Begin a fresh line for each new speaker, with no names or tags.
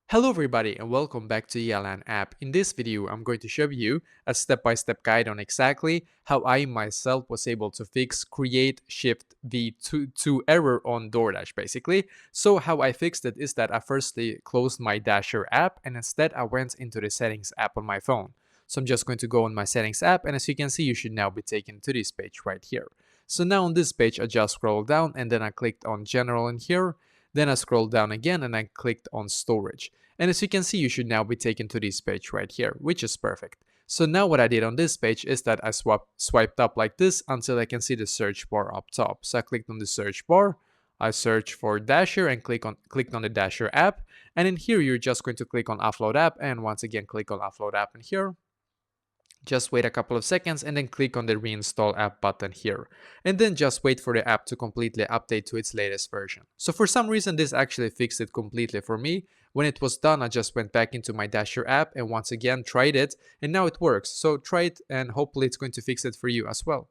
Hello everybody and welcome back to Yalan app. In this video, I'm going to show you a step-by-step guide on exactly how I myself was able to fix Createshiftv2 error on DoorDash basically. So how I fixed it is that I firstly closed my Dasher app and instead I went into the settings app on my phone. So I'm just going to go on my settings app and as you can see, you should now be taken to this page right here. So now on this page, I just scrolled down and then I clicked on general in here. Then I scrolled down again and I clicked on storage. And as you can see, you should now be taken to this page right here, which is perfect. So now what I did on this page is that I swiped up like this until I can see the search bar up top. So I clicked on the search bar, I searched for Dasher and clicked on the Dasher app. And in here, you're just going to click on Offload app and once again, click on Offload app in here. Just wait a couple of seconds and then click on the reinstall app button here. And then just wait for the app to completely update to its latest version. So for some reason this actually fixed it completely for me. When it was done, I just went back into my Dasher app and once again tried it and now it works. So try it and hopefully it's going to fix it for you as well.